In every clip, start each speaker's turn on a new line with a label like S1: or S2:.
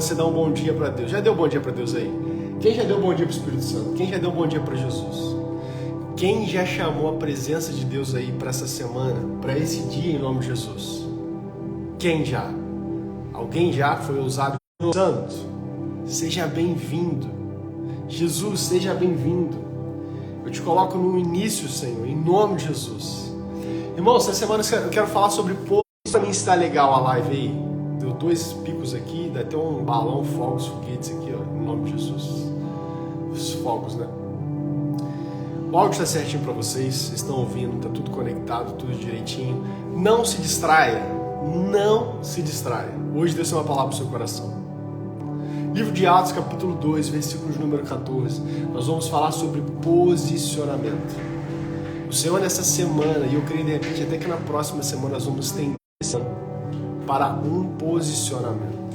S1: Você dá um bom dia para Deus. Já deu um bom dia para Deus aí? Quem já deu um bom dia para o Espírito Santo? Quem já deu um bom dia para Jesus? Quem já chamou a presença de Deus aí para essa semana, para esse dia em nome de Jesus? Quem já? Alguém já foi ousado? Santo, seja bem-vindo. Jesus, seja bem-vindo. Eu te coloco no início, Senhor, em nome de Jesus. Irmão, essa semana eu quero falar sobre pouco. Para mim está legal a live aí. Deu 2 picos aqui, dá até um balão, fogos, foguetes aqui, ó, em nome de Jesus. Os fogos, né? O áudio está certinho para vocês estão ouvindo, tá tudo conectado, tudo direitinho. Não se distraia, não se distraia. Hoje Deus tem uma palavra para o seu coração. Livro de Atos, capítulo 2, versículo de número 14. Nós vamos falar sobre posicionamento. O Senhor nessa semana, e eu creio de repente até que na próxima semana nós vamos ter para um posicionamento.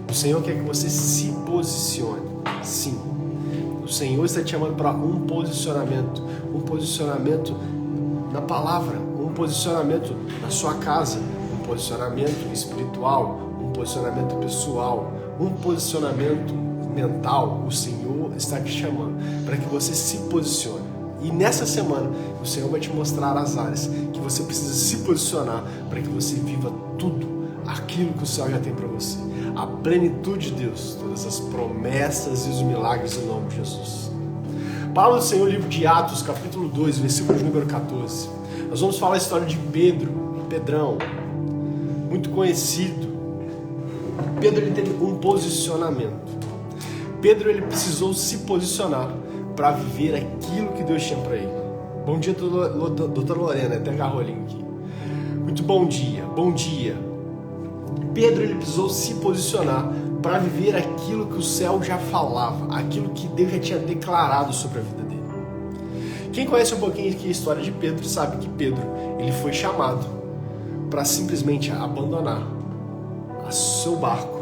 S1: O Senhor quer que você se posicione. Sim. O Senhor está te chamando para um posicionamento na palavra, um posicionamento na sua casa, um posicionamento espiritual, um posicionamento pessoal, um posicionamento mental. O Senhor está te chamando para que você se posicione. E nessa semana, o Senhor vai te mostrar as áreas que você precisa se posicionar para que você viva tudo aquilo que o céu já tem para você. A plenitude de Deus, todas as promessas e os milagres em nome de Jesus. Palavra do Senhor, livro de Atos, capítulo 2, versículo de número 14. Nós vamos falar a história de Pedrão, muito conhecido. Pedro, ele teve um posicionamento. Pedro, ele precisou se posicionar para viver aquilo que Deus tinha para ele. Bom dia, doutora Lorena, até garrolinho aqui. Muito bom dia, bom dia. Pedro, ele precisou se posicionar para viver aquilo que o céu já falava, aquilo que Deus já tinha declarado sobre a vida dele. Quem conhece um pouquinho aqui a história de Pedro sabe que Pedro, ele foi chamado para simplesmente abandonar o seu barco,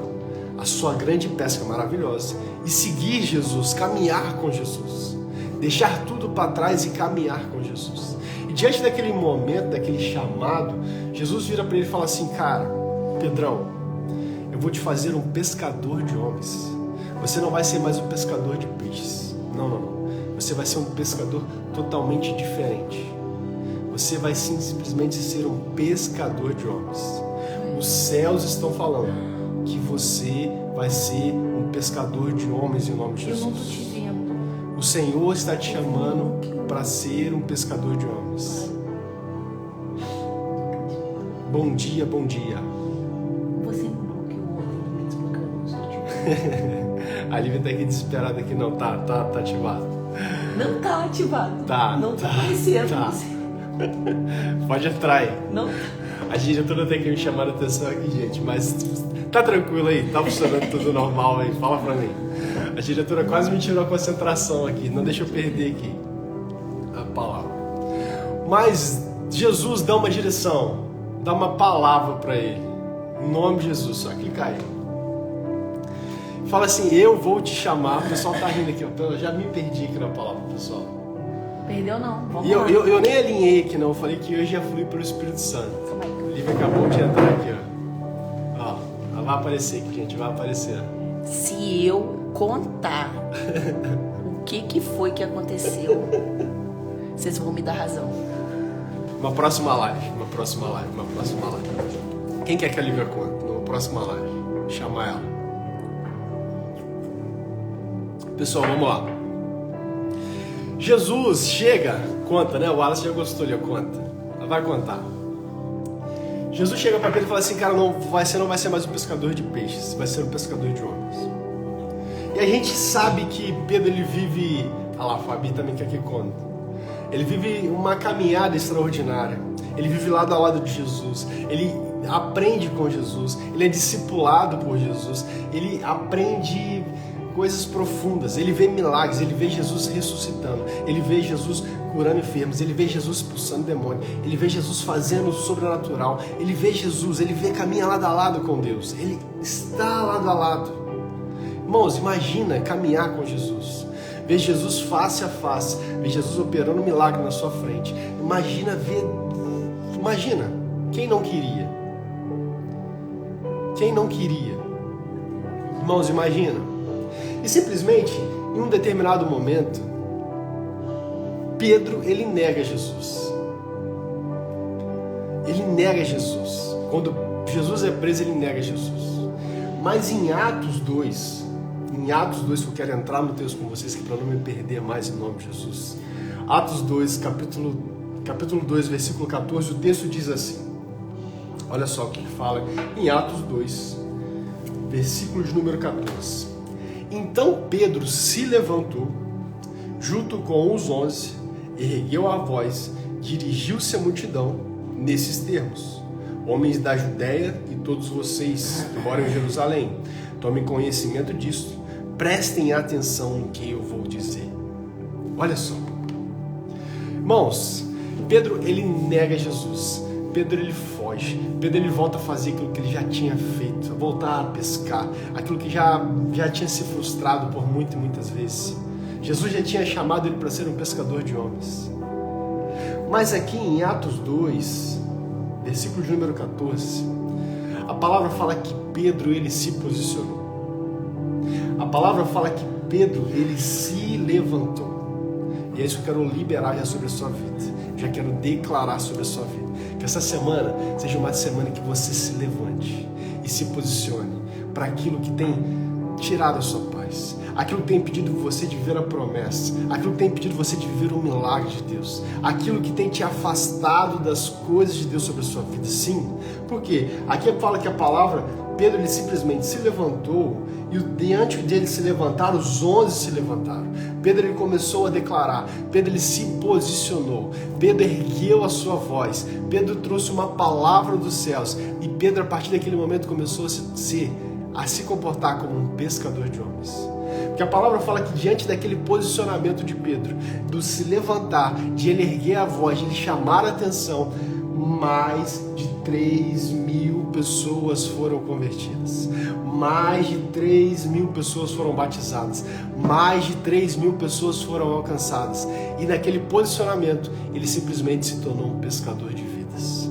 S1: a sua grande pesca maravilhosa e seguir Jesus, caminhar com Jesus, deixar tudo para trás e caminhar com Jesus. E diante daquele momento, daquele chamado, Jesus vira para ele e fala assim: cara, Pedrão, eu vou te fazer um pescador de homens. Você não vai ser mais um pescador de peixes. Não. Você vai ser um pescador totalmente diferente. Você vai simplesmente ser um pescador de homens. Os céus estão falando que você vai ser um pescador de homens em nome de Jesus.
S2: Eu não tô te vendo.
S1: O Senhor está te chamando para ser um pescador de homens. Bom dia, bom dia.
S2: Você não bloqueou o outro explicando os últimos.
S1: A Lívia tá aqui desesperada aqui, não, tá ativado.
S2: Não tá ativado.
S1: Tá.
S2: Não tá aparecendo.
S1: Tá. Pode entrar aí.
S2: Não.
S1: A diretora tem que me chamar a atenção aqui, gente, mas tá tranquilo aí? Tá funcionando tudo normal aí? Fala pra mim. A diretora quase me tirou a concentração aqui, não deixa eu perder aqui a palavra. Mas Jesus dá uma direção, dá uma palavra pra ele. Em nome de Jesus, só clicar aí. Fala assim: eu vou te chamar. O pessoal tá rindo aqui, eu já me perdi aqui na palavra, pessoal.
S2: Perdeu não, vamos
S1: E
S2: lá.
S1: eu nem alinhei aqui não, eu falei que hoje já flui pelo Espírito Santo. A Lívia acabou de entrar aqui, ó. Ela vai aparecer aqui, gente, vai aparecer.
S2: Se eu contar o que foi que aconteceu, vocês vão me dar razão.
S1: Uma próxima live. Quem quer que a Lívia conte? Numa próxima live. Chama ela. Pessoal, vamos lá. Jesus chega, conta, né? O Wallace já gostou, ele conta. Ela vai contar. Jesus chega para Pedro e fala assim: cara, você não vai ser mais um pescador de peixes, você vai ser um pescador de homens. E a gente sabe que Pedro, ele vive... Ah lá, a Fabi também quer que conta. Ele vive uma caminhada extraordinária. Ele vive lado a lado de Jesus. Ele aprende com Jesus. Ele é discipulado por Jesus. Ele aprende coisas profundas. Ele vê milagres. Ele vê Jesus ressuscitando. Ele vê Jesus curando enfermos. Ele vê Jesus expulsando demônio. Ele vê Jesus fazendo o sobrenatural. Ele vê Jesus. Ele caminha lado a lado com Deus. Ele está lado a lado. Irmãos, imagina caminhar com Jesus. Ver Jesus face a face. Ver Jesus operando um milagre na sua frente. Imagina. Quem não queria? Quem não queria? Irmãos, imagina. E simplesmente, em um determinado momento, Pedro, ele nega Jesus. Ele nega Jesus. Quando Jesus é preso, ele nega Jesus. Mas em Atos 2, que eu quero entrar no texto com vocês, que para não me perder mais em nome de Jesus. Atos 2, capítulo 2, versículo 14, o texto diz assim. Olha só o que fala em Atos 2, versículo de número 14. Então Pedro se levantou, junto com os 11, ergueu a voz, dirigiu-se à multidão, nesses termos: homens da Judéia e todos vocês que moram em Jerusalém, tomem conhecimento disso, prestem atenção no que eu vou dizer. Olha só. Irmãos, Pedro, ele nega Jesus. Pedro, ele foge. Pedro, ele volta a fazer aquilo que ele já tinha feito, a voltar a pescar, aquilo que já tinha se frustrado por muitas vezes. Jesus já tinha chamado ele para ser um pescador de homens. Mas aqui em Atos 2, versículo de número 14, a palavra fala que Pedro, ele se posicionou. A palavra fala que Pedro, ele se levantou. E é isso que eu quero liberar já sobre a sua vida. Já quero declarar sobre a sua vida. Que essa semana seja uma semana que você se levante e se posicione para aquilo que tem tirado a sua paz, aquilo que tem impedido você de viver a promessa, aquilo que tem impedido você de viver o milagre de Deus, aquilo que tem te afastado das coisas de Deus sobre a sua vida. Sim, porque aqui fala que a palavra, Pedro, ele simplesmente se levantou, e diante dele se levantaram, os 11 se levantaram. Pedro, ele começou a declarar. Pedro, ele se posicionou. Pedro ergueu a sua voz. Pedro trouxe uma palavra dos céus. E Pedro, a partir daquele momento, começou a se comportar como um pescador de homens. Porque a palavra fala que diante daquele posicionamento de Pedro, do se levantar, de ele erguer a voz, de ele chamar a atenção, mais de 3.000 pessoas foram convertidas, mais de 3.000 pessoas foram batizadas, mais de 3.000 pessoas foram alcançadas, e naquele posicionamento ele simplesmente se tornou um pescador de vidas.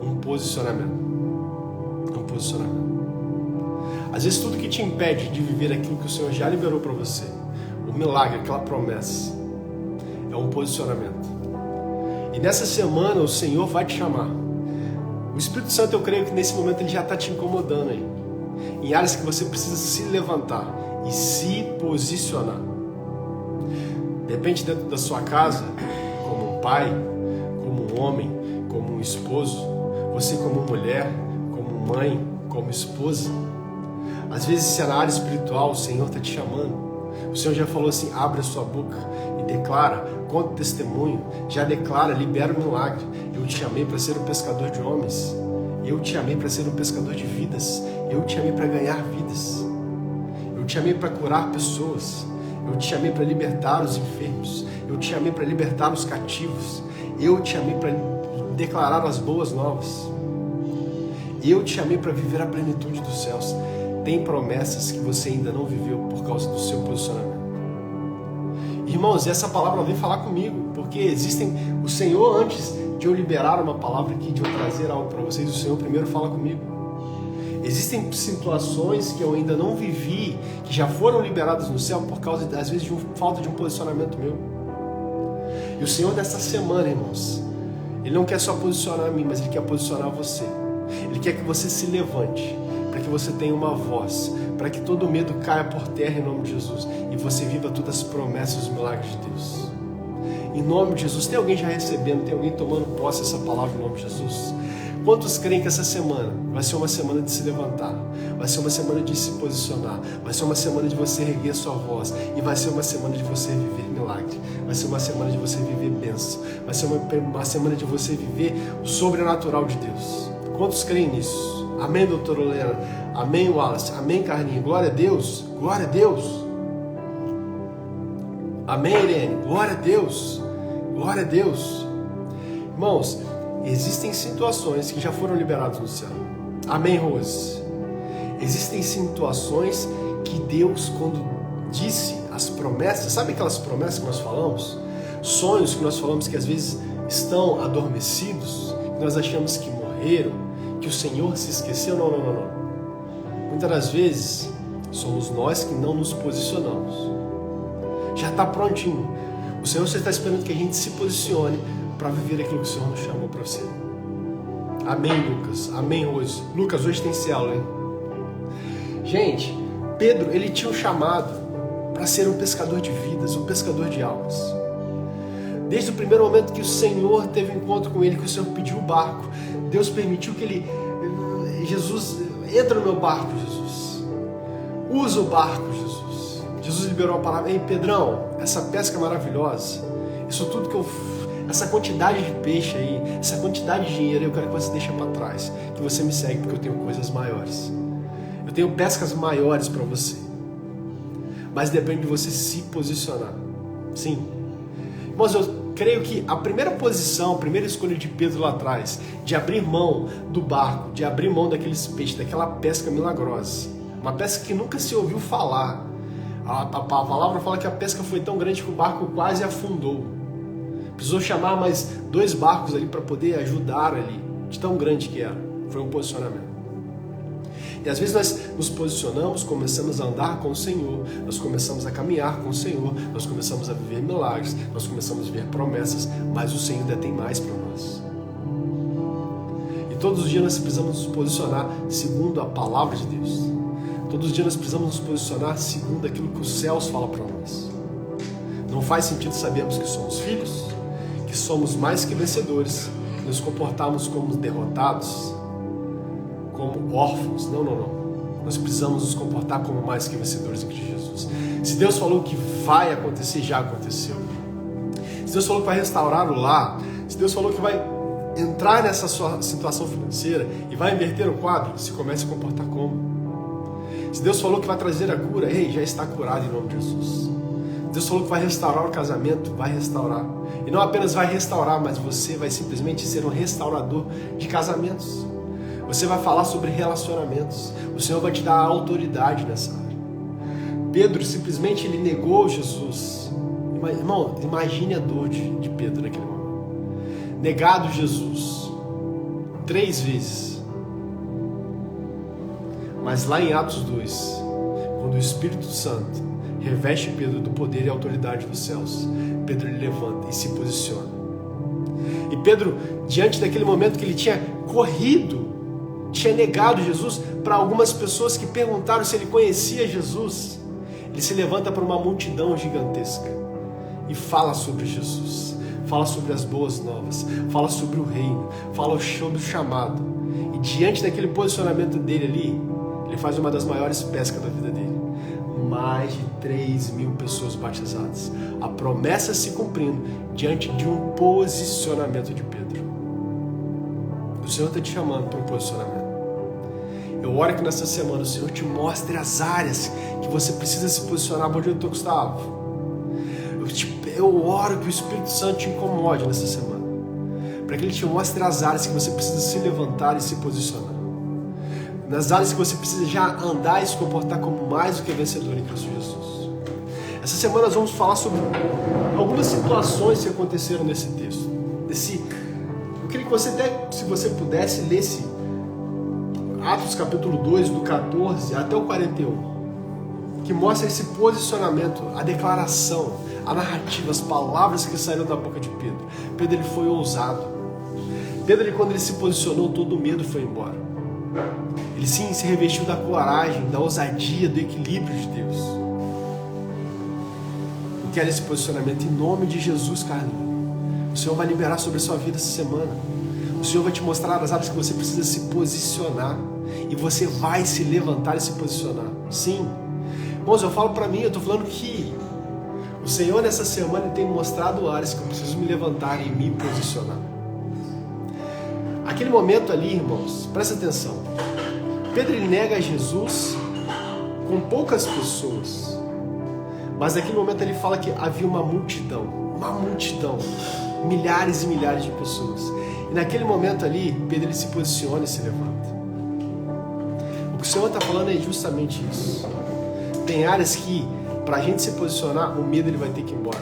S1: Um posicionamento. Às vezes tudo que te impede de viver aquilo que o Senhor já liberou para você, o milagre, aquela promessa, é um posicionamento. E nessa semana o Senhor vai te chamar. O Espírito Santo, eu creio que nesse momento ele já está te incomodando aí, em áreas que você precisa se levantar e se posicionar. De repente dentro da sua casa, como um pai, como um homem, como um esposo, você como mulher, como mãe, como esposa. Às vezes se é na área espiritual, o Senhor está te chamando. O Senhor já falou assim: abre a sua boca e declara, conta o testemunho, já declara, libera o milagre. Eu te chamei para ser um pescador de homens. Eu te chamei para ser um pescador de vidas. Eu te chamei para ganhar vidas. Eu te chamei para curar pessoas. Eu te chamei para libertar os enfermos. Eu te chamei para libertar os cativos. Eu te chamei para declarar as boas novas. Eu te chamei para viver a plenitude dos céus. Tem promessas que você ainda não viveu por causa do seu posicionamento. Irmãos, essa palavra vem falar comigo, porque existem... O Senhor, antes de eu liberar uma palavra aqui, de eu trazer algo para vocês, o Senhor primeiro fala comigo. Existem situações que eu ainda não vivi, que já foram liberadas no céu por causa, às vezes, de falta de um posicionamento meu. E o Senhor, nessa semana, irmãos, Ele não quer só posicionar a mim, mas Ele quer posicionar você. Ele quer que você se levante, para que você tenha uma voz, para que todo medo caia por terra em nome de Jesus e você viva todas as promessas e os milagres de Deus. Em nome de Jesus. Tem alguém já recebendo, tem alguém tomando posse dessa palavra em nome de Jesus? Quantos creem que essa semana vai ser uma semana de se levantar, vai ser uma semana de se posicionar, vai ser uma semana de você erguer sua voz e vai ser uma semana de você viver milagre, vai ser uma semana de você viver bênção, vai ser uma semana de você viver o sobrenatural de Deus? Quantos creem nisso? Amém, doutora Helena? Amém, Wallace? Amém, Carlinhos? Glória a Deus? Glória a Deus? Amém, Irene? Glória a Deus? Glória a Deus? Irmãos, existem situações que já foram liberadas no céu. Amém, Rose? Existem situações que Deus, quando disse as promessas, sabe aquelas promessas que nós falamos? Sonhos que nós falamos que às vezes estão adormecidos, que nós achamos que morreram, que o Senhor se esqueceu. Não. Muitas das vezes, somos nós que não nos posicionamos. Já está prontinho. O Senhor está esperando que a gente se posicione para viver aquilo que o Senhor nos chamou para ser. Amém, Lucas. Amém, Rose. Lucas, hoje tem esse aula, hein? Gente, Pedro, ele tinha um chamado para ser um pescador de vidas, um pescador de almas. Desde o primeiro momento que o Senhor teve um encontro com ele, que o Senhor pediu o barco, Deus permitiu que ele... Jesus, entra no meu barco, Jesus. Usa o barco, Jesus. Jesus liberou a palavra. Ei, Pedrão, essa pesca maravilhosa, isso tudo que eu... Essa quantidade de peixe aí, essa quantidade de dinheiro, eu quero que você deixe para trás. Que você me segue, porque eu tenho coisas maiores. Eu tenho pescas maiores para você. Mas depende de você se posicionar. Sim. Irmãos, eu creio que a primeira posição, a primeira escolha de Pedro lá atrás, de abrir mão do barco, de abrir mão daqueles peixes, daquela pesca milagrosa, uma pesca que nunca se ouviu falar. A palavra fala que a pesca foi tão grande que o barco quase afundou. Precisou chamar mais 2 barcos ali para poder ajudar ali, de tão grande que era. Foi um posicionamento. E às vezes nós nos posicionamos, começamos a andar com o Senhor, nós começamos a caminhar com o Senhor, nós começamos a viver milagres, nós começamos a viver promessas, mas o Senhor ainda tem mais para nós. E todos os dias nós precisamos nos posicionar segundo a palavra de Deus. Todos os dias nós precisamos nos posicionar segundo aquilo que os céus falam para nós. Não faz sentido sabermos que somos filhos, que somos mais que vencedores, que nos comportamos como derrotados, como órfãos. Não. Nós precisamos nos comportar como mais que vencedores em Cristo Jesus. Se Deus falou que vai acontecer, já aconteceu. Se Deus falou que vai restaurar o lar, se Deus falou que vai entrar nessa sua situação financeira e vai inverter o quadro, se comece a comportar como. Se Deus falou que vai trazer a cura, ei, já está curado em nome de Jesus. Deus falou que vai restaurar o casamento, vai restaurar. E não apenas vai restaurar, mas você vai simplesmente ser um restaurador de casamentos. Você vai falar sobre relacionamentos. O Senhor vai te dar autoridade nessa área. Pedro simplesmente ele negou Jesus. Irmão, imagine a dor de Pedro naquele momento. Negado Jesus 3 vezes. Mas lá em Atos 2, quando o Espírito Santo reveste Pedro do poder e autoridade dos céus, Pedro ele levanta e se posiciona. E Pedro, diante daquele momento que ele tinha corrido, tinha negado Jesus para algumas pessoas que perguntaram se ele conhecia Jesus, ele se levanta para uma multidão gigantesca e fala sobre Jesus, fala sobre as boas novas, fala sobre o reino, fala sobre o chamado. E diante daquele posicionamento dele ali, ele faz uma das maiores pescas da vida dele. Mais de 3.000 pessoas batizadas. A promessa se cumprindo diante de um posicionamento de Pedro. O Senhor está te chamando para um posicionamento. Eu oro que nessa semana o Senhor te mostre as áreas que você precisa se posicionar. Bom dia, doutor Gustavo. Eu oro que o Espírito Santo te incomode nessa semana, para que Ele te mostre as áreas que você precisa se levantar e se posicionar. Nas áreas que você precisa já andar e se comportar como mais do que vencedor em Cristo Jesus. Essa semana nós vamos falar sobre algumas situações que aconteceram nesse texto. Eu queria que você até, se você pudesse, lesse Atos capítulo 2, do 14 até o 41, que mostra esse posicionamento, a declaração, a narrativa, as palavras que saíram da boca de Pedro. Pedro ele foi ousado. Pedro, quando ele se posicionou, todo o medo foi embora. Ele sim se revestiu da coragem, da ousadia, do equilíbrio de Deus. Eu quero esse posicionamento em nome de Jesus, Carlinhos. O Senhor vai liberar sobre a sua vida essa semana. O Senhor vai te mostrar as áreas que você precisa se posicionar. E você vai se levantar e se posicionar. Sim. Irmãos, eu falo para mim, eu estou falando que o Senhor nessa semana tem mostrado áreas que eu preciso me levantar e me posicionar. Aquele momento ali, irmãos, presta atenção. Pedro ele nega Jesus com poucas pessoas. Mas naquele momento ele fala que havia uma multidão, milhares e milhares de pessoas. E naquele momento ali, Pedro ele se posiciona e se levanta. O que o Senhor está falando é justamente isso. Tem áreas que, para a gente se posicionar, o medo ele vai ter que ir embora.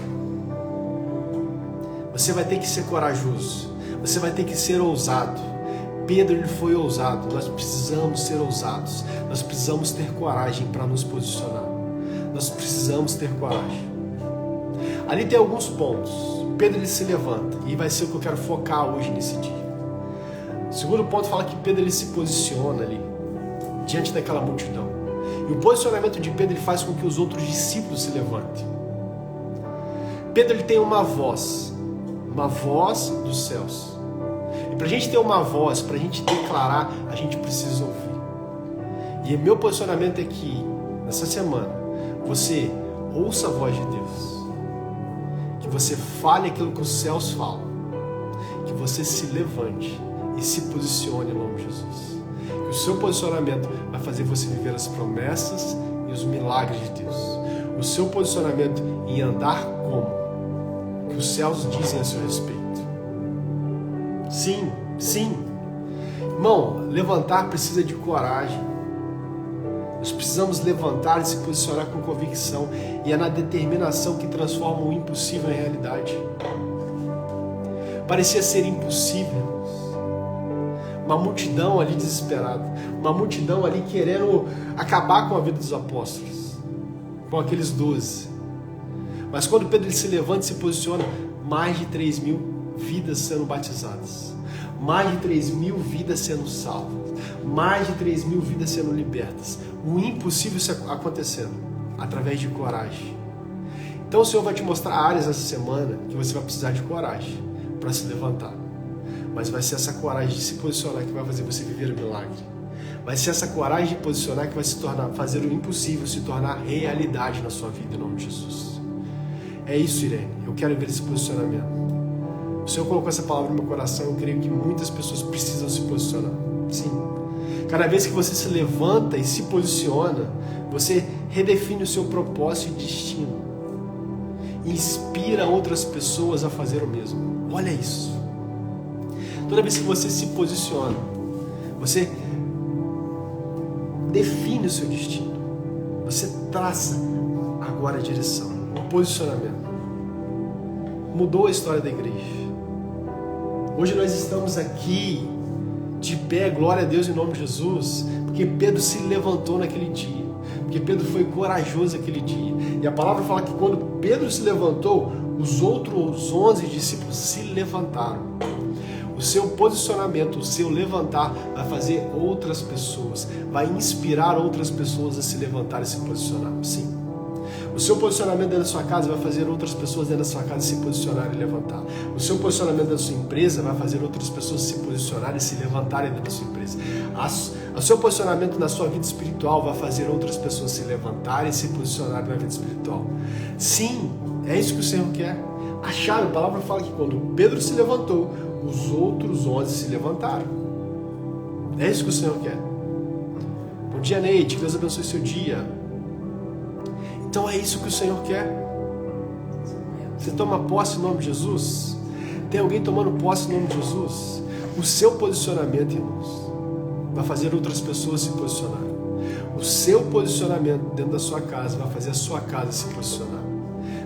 S1: Você vai ter que ser corajoso. Você vai ter que ser ousado. Pedro ele foi ousado. Nós precisamos ser ousados. Nós precisamos ter coragem para nos posicionar. Nós precisamos ter coragem. Ali tem alguns pontos. Pedro ele se levanta e vai ser o que eu quero focar hoje nesse dia. O segundo ponto fala que Pedro ele se posiciona ali diante daquela multidão. E o posicionamento de Pedro ele faz com que os outros discípulos se levantem. Pedro ele tem uma voz dos céus. E para a gente ter uma voz, para a gente declarar, a gente precisa ouvir. E meu posicionamento é que nessa semana você ouça a voz de Deus, que você fale aquilo que os céus falam, que você se levante e se posicione em nome de Jesus. Que o seu posicionamento vai fazer você viver as promessas e os milagres de Deus. O seu posicionamento em andar como que os céus dizem a seu respeito. Sim, sim. Irmão, levantar precisa de coragem. Nós precisamos levantar e se posicionar com convicção. E é na determinação que transforma o impossível em realidade. Parecia ser impossível, irmãos. Uma multidão ali desesperada. Uma multidão ali querendo acabar com a vida dos apóstolos. Com aqueles 12. Mas quando Pedro se levanta e se posiciona, mais de 3.000 vidas sendo batizadas. Mais de 3.000 vidas sendo salvas. Mais de 3.000 vidas sendo libertas. O impossível acontecendo através de coragem. Então o Senhor vai te mostrar áreas essa semana que você vai precisar de coragem para se levantar. Mas vai ser essa coragem de se posicionar que vai fazer você viver o milagre. Vai ser essa coragem de posicionar que vai fazer o impossível se tornar realidade na sua vida, em nome de Jesus. É isso, Irene. Eu quero ver esse posicionamento. O Senhor colocou essa palavra no meu coração. Eu creio que muitas pessoas precisam se posicionar. Sim. Cada vez que você se levanta e se posiciona, você redefine o seu propósito e destino. Inspira outras pessoas a fazer o mesmo. Olha isso. Toda vez que você se posiciona, você define o seu destino. Você traça agora a direção, o posicionamento. Mudou a história da igreja. Hoje nós estamos aqui de pé, glória a Deus em nome de Jesus, porque Pedro se levantou naquele dia, porque Pedro foi corajoso naquele dia. E a palavra fala que quando Pedro se levantou, os outros 11 discípulos se levantaram. O seu posicionamento, o seu levantar vai fazer outras pessoas, vai inspirar outras pessoas a se levantar e se posicionar. Sim. O seu posicionamento dentro da sua casa vai fazer outras pessoas dentro da sua casa se posicionarem e levantar. O seu posicionamento dentro da sua empresa vai fazer outras pessoas se posicionarem e se levantarem dentro da sua empresa. O seu posicionamento na sua vida espiritual vai fazer outras pessoas se levantarem e se posicionarem na vida espiritual. Sim, é isso que o Senhor quer. A chave, a palavra fala que quando Pedro se levantou, os outros 11 se levantaram. É isso que o Senhor quer. Bom dia, Neide. Que Deus abençoe seu dia. Então é isso que o Senhor quer. Você toma posse em nome de Jesus? Tem alguém tomando posse em nome de Jesus? O seu posicionamento, irmãos, vai fazer outras pessoas se posicionar. O seu posicionamento dentro da sua casa vai fazer a sua casa se posicionar.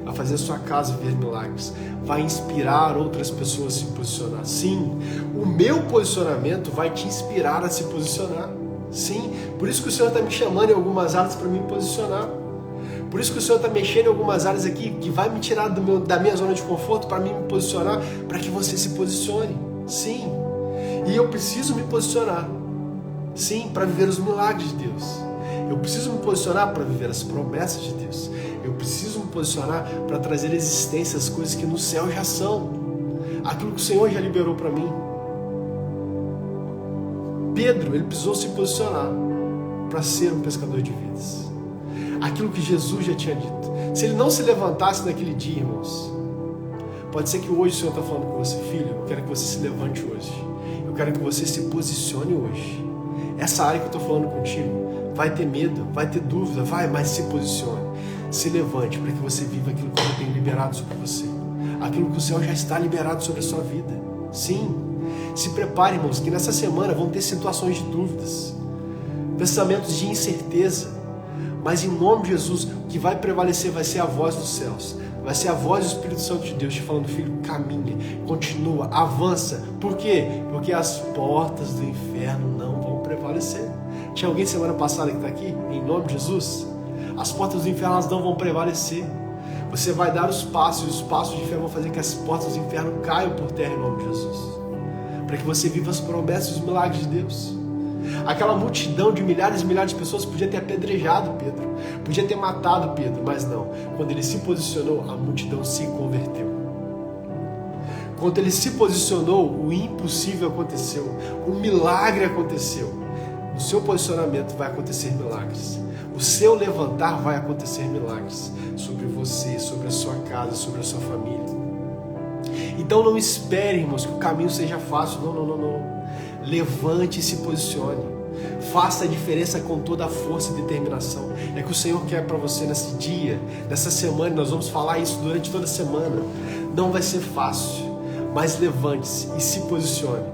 S1: Vai fazer a sua casa ver milagres. Vai inspirar outras pessoas a se posicionar. Sim, o meu posicionamento vai te inspirar a se posicionar. Sim, por isso que o Senhor está me chamando em algumas áreas para me posicionar. Por isso que o Senhor está mexendo em algumas áreas aqui que vai me tirar da minha zona de conforto para mim me posicionar, para que você se posicione. Sim, e eu preciso me posicionar. Sim, para viver os milagres de Deus. Eu preciso me posicionar para viver as promessas de Deus. Eu preciso me posicionar para trazer existência as coisas que no céu já são. Aquilo que o Senhor já liberou para mim. Pedro, ele precisou se posicionar para ser um pescador de vidas. Aquilo que Jesus já tinha dito. Se ele não se levantasse naquele dia, irmãos, pode ser que hoje o Senhor está falando com você, filho, eu quero que você se levante hoje. Eu quero que você se posicione hoje. Essa área que eu estou falando contigo, vai ter medo, vai ter dúvida, mas se posicione. Se levante para que você viva aquilo que eu tenho liberado sobre você. Aquilo que o Senhor já está liberado sobre a sua vida. Sim. Se prepare, irmãos, que nessa semana vão ter situações de dúvidas, pensamentos de incerteza. Mas em nome de Jesus, o que vai prevalecer vai ser a voz dos céus. Vai ser a voz do Espírito Santo de Deus te falando, filho, caminha, continua, avança. Por quê? Porque as portas do inferno não vão prevalecer. Tinha alguém semana passada que está aqui? Em nome de Jesus? As portas do inferno elas não vão prevalecer. Você vai dar os passos, e os passos do inferno vão fazer que as portas do inferno caiam por terra em nome de Jesus. Para que você viva as promessas e os milagres de Deus. Aquela multidão de milhares e milhares de pessoas podia ter apedrejado Pedro, podia ter matado Pedro, mas não. Quando ele se posicionou, a multidão se converteu. Quando ele se posicionou, o impossível aconteceu, o milagre aconteceu. No seu posicionamento vai acontecer milagres. O seu levantar vai acontecer milagres sobre você, sobre a sua casa, sobre a sua família. Então não espere, irmãos, que o caminho seja fácil. Não. Levante e se posicione. Faça a diferença com toda a força e determinação. É que o Senhor quer para você nesse dia, nessa semana. Nós vamos falar isso durante toda a semana. Não vai ser fácil, mas levante-se e se posicione.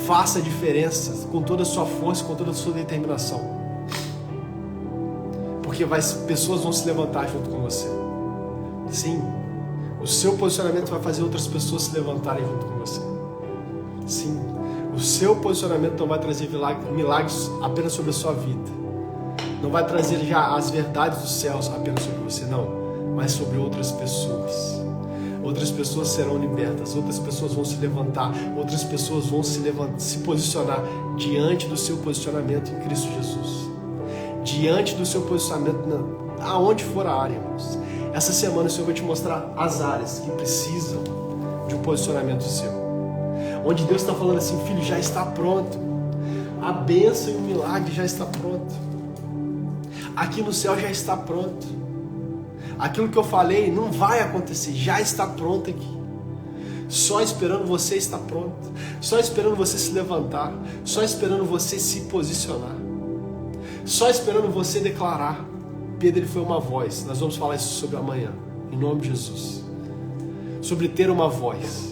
S1: Faça a diferença com toda a sua força, com toda a sua determinação. Porque pessoas vão se levantar junto com você. Sim, o seu posicionamento vai fazer outras pessoas se levantarem junto com você. Sim, o seu posicionamento não vai trazer milagres apenas sobre a sua vida. Não vai trazer já as verdades dos céus apenas sobre você, não. Mas sobre outras pessoas. Outras pessoas serão libertas, outras pessoas vão se levantar, outras pessoas vão se posicionar diante do seu posicionamento em Cristo Jesus. Diante do seu posicionamento, aonde for a área, irmãos. Essa semana o Senhor vai te mostrar as áreas que precisam de um posicionamento seu. Onde Deus está falando assim, filho, já está pronto. A bênção e o milagre já está pronto. Aqui no céu já está pronto. Aquilo que eu falei não vai acontecer, já está pronto aqui. Só esperando você estar pronto. Só esperando você se levantar. Só esperando você se posicionar. Só esperando você declarar. Pedro, ele foi uma voz. Nós vamos falar isso sobre amanhã, em nome de Jesus. Sobre ter uma voz.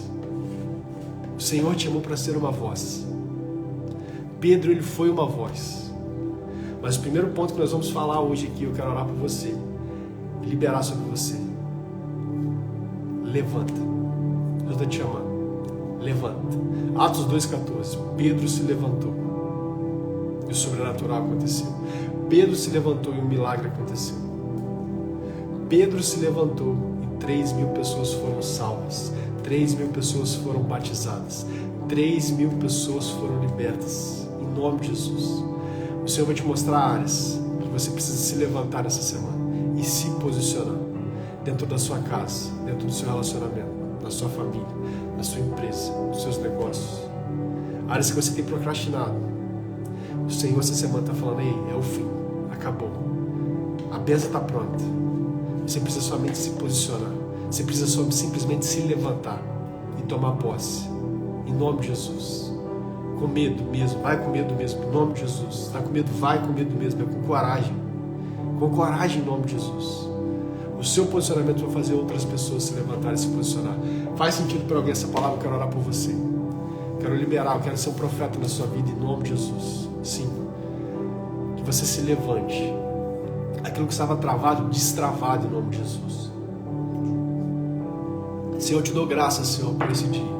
S1: O Senhor te chamou para ser uma voz. Pedro, ele foi uma voz. Mas o primeiro ponto que nós vamos falar hoje aqui, eu quero orar por você. Liberar sobre você. Levanta. Deus está te chamando. Levanta. Atos 2,14. Pedro se levantou. E o sobrenatural aconteceu. Pedro se levantou e um milagre aconteceu. Pedro se levantou e 3.000 pessoas foram salvas. 3.000 pessoas foram batizadas. 3.000 pessoas foram libertas. Em nome de Jesus. O Senhor vai te mostrar áreas que você precisa se levantar essa semana e se posicionar dentro da sua casa, dentro do seu relacionamento, na sua família, na sua empresa, nos seus negócios. Áreas que você tem procrastinado. O Senhor essa semana está falando, ei, é o fim, acabou. A bênção está pronta. Você precisa somente se posicionar. Você precisa simplesmente se levantar e tomar posse. Em nome de Jesus. Com medo mesmo, vai com medo mesmo, em nome de Jesus. Está com medo, vai com medo mesmo, é com coragem. Com coragem em nome de Jesus. O seu posicionamento vai fazer outras pessoas se levantarem e se posicionar. Faz sentido para alguém essa palavra? Eu quero orar por você. Quero liberar, eu quero ser um profeta na sua vida em nome de Jesus. Sim. Que você se levante. Aquilo que estava travado, destravado em nome de Jesus. Senhor, eu te dou graças, Senhor, por esse dia.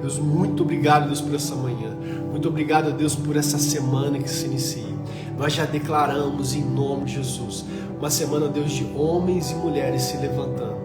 S1: Deus, muito obrigado, Deus, por essa manhã. Muito obrigado, Deus, por essa semana que se inicia. Nós já declaramos em nome de Jesus uma semana, Deus, de homens e mulheres se levantando.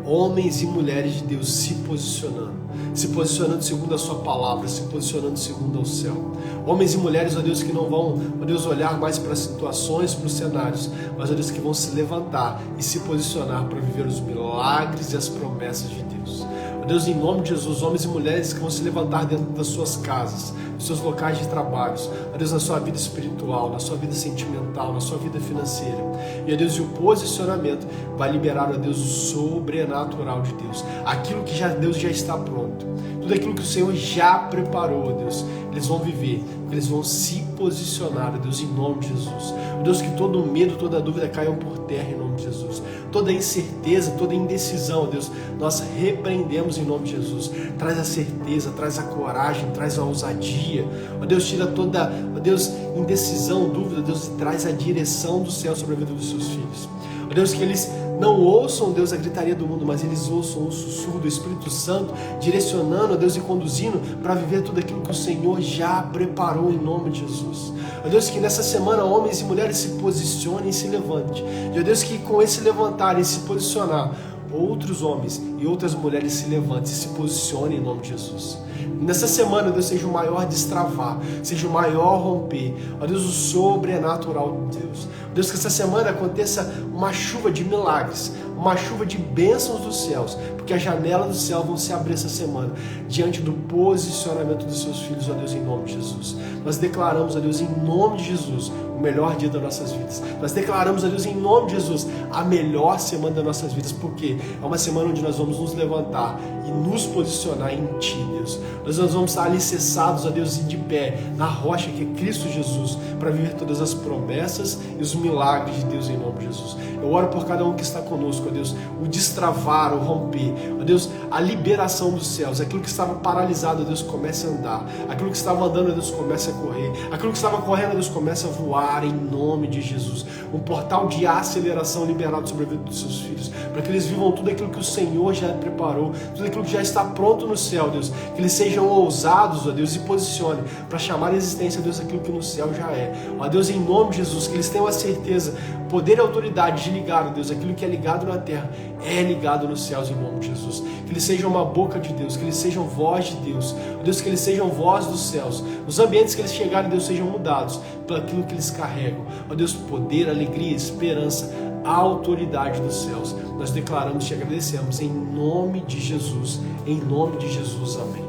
S1: Homens e mulheres de Deus se posicionando segundo a sua palavra, se posicionando segundo ao céu. Homens e mulheres, ó Deus, que não vão, ó Deus, olhar mais para as situações, para os cenários, mas, ó Deus, que vão se levantar e se posicionar para viver os milagres e as promessas de Deus. Ó Deus, em nome de Jesus, homens e mulheres que vão se levantar dentro das suas casas, dos seus locais de trabalho, ó Deus, na sua vida espiritual, na sua vida sentimental, na sua vida financeira. E, ó Deus, e o posicionamento vai liberar, ó Deus, o sobrenatural de Deus. Aquilo que Deus já está pronto. Tudo aquilo que o Senhor já preparou, ó Deus, eles vão viver, eles vão se posicionar, ó Deus, em nome de Jesus. Ó Deus, que todo medo, toda dúvida caiam por terra em nome de Jesus. Toda incerteza, toda indecisão, ó Deus, nós repreendemos em nome de Jesus. Traz a certeza, traz a coragem, traz a ousadia. Ó Deus, tira toda, ó Deus, indecisão, dúvida, ó Deus, e traz a direção do céu sobre a vida dos seus filhos. Ó Ó Deus, que eles não ouçam, Deus, a gritaria do mundo, mas eles ouçam o sussurro do Espírito Santo, direcionando, ó Deus, e conduzindo para viver tudo aquilo que o Senhor já preparou em nome de Jesus. Ó Deus, que nessa semana homens e mulheres se posicionem e se levantem. E ó Deus, que com esse levantar e se posicionar, outros homens e outras mulheres se levantem e se posicionem em nome de Jesus. Nessa semana, Deus, seja o maior destravar, seja o maior romper, ó Deus, o sobrenatural de Deus. Deus, que essa semana aconteça uma chuva de milagres, uma chuva de bênçãos dos céus, porque as janelas do céu vão se abrir essa semana, diante do posicionamento dos seus filhos, ó Deus, em nome de Jesus. Nós declaramos, ó Deus, em nome de Jesus, o melhor dia das nossas vidas. Nós declaramos, ó Deus, em nome de Jesus, a melhor semana das nossas vidas, porque é uma semana onde nós vamos nos levantar e nos posicionar em Ti, Deus. Nós vamos estar alicerçados, ó Deus, de pé, na rocha que é Cristo Jesus, para viver todas as promessas e os milagres de Deus em nome de Jesus. Eu oro por cada um que está conosco, ó Deus, o destravar, o romper, ó Deus, a liberação dos céus, aquilo que estava paralisado, ó Deus, comece a andar, aquilo que estava andando, ó Deus, comece a correr, aquilo que estava correndo, ó Deus, comece a voar em nome de Jesus. Um portal de aceleração liberado sobre a vida dos seus filhos, para que eles vivam tudo aquilo que o Senhor já preparou, tudo aquilo que já está pronto no céu, Deus, que eles sejam ousados, ó Deus, e posicionem para chamar a existência, Deus, aquilo que no céu já é. Ó Deus, em nome de Jesus, que eles tenham a certeza, poder e autoridade de ligar, ó Deus, aquilo que é ligado na terra é ligado nos céus em nome de Jesus. Que eles sejam uma boca de Deus, que eles sejam voz de Deus, ó Deus, que eles sejam voz dos céus. Os ambientes que eles chegarem, Deus, sejam mudados por aquilo que eles carregam. Ó Deus, poder, alegria, esperança, a autoridade dos céus. Nós declaramos e te agradecemos em nome de Jesus. Em nome de Jesus, amém.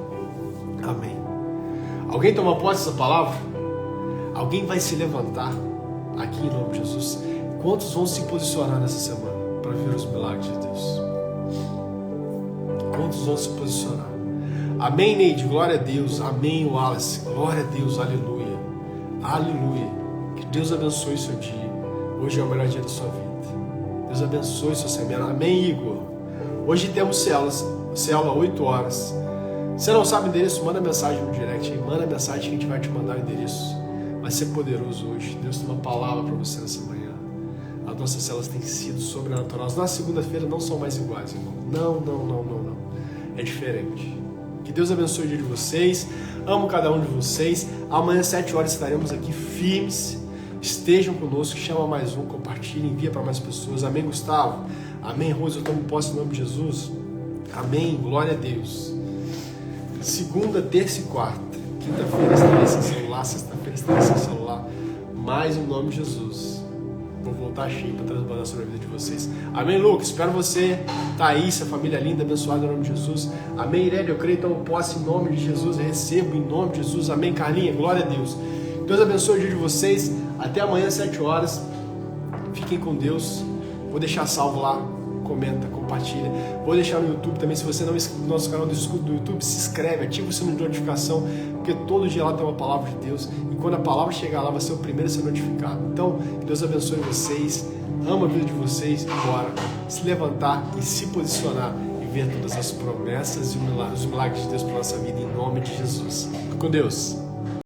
S1: Amém. Alguém toma posse dessa palavra? Alguém vai se levantar aqui em nome de Jesus? Quantos vão se posicionar nessa semana para ver os milagres de Deus? Quantos vão se posicionar? Amém, Neide, glória a Deus. Amém, Wallace, glória a Deus, aleluia. Aleluia. Que Deus abençoe o seu dia. Hoje é o melhor dia da sua vida. Deus abençoe sua semana. Amém, Igor. Hoje temos célula 8 horas. Se você não sabe o endereço, manda mensagem no direct. Manda mensagem que a gente vai te mandar o endereço. Vai ser poderoso hoje. Deus tem uma palavra para você nessa manhã. As nossas células têm sido sobrenaturais. Na segunda-feira não são mais iguais, irmão. Não. É diferente. Que Deus abençoe o dia de vocês. Amo cada um de vocês. Amanhã às 7 horas estaremos aqui firmes. Estejam conosco. Chama mais um, compartilhe, envia para mais pessoas. Amém, Gustavo? Amém, Rose? Eu tomo posse em nome de Jesus. Amém. Glória a Deus. Segunda, terça e quarta. Quinta-feira estarei sem celular. Sexta-feira estarei sem celular. Mas em nome de Jesus. Vou voltar cheio para transbordar sobre a vida de vocês. Amém, Lucas? Espero você, Thaís, a família linda, abençoada em nome de Jesus. Amém, Irene? Eu creio, tomo posse em nome de Jesus. Eu recebo em nome de Jesus. Amém, Carlinha? Glória a Deus. Deus abençoe o dia de vocês. Até amanhã às 7 horas. Fiquem com Deus. Vou deixar salvo lá. Comenta, compartilha. Vou deixar no YouTube também. Se você não é inscrito no nosso canal do YouTube, se inscreve, ativa o sininho de notificação, porque todo dia lá tem uma palavra de Deus. E quando a palavra chegar lá, vai ser o primeiro a ser notificado. Então, que Deus abençoe vocês. Ama a vida de vocês. E bora se levantar e se posicionar e ver todas as promessas e os milagres de Deus para a nossa vida em nome de Jesus. Com Deus.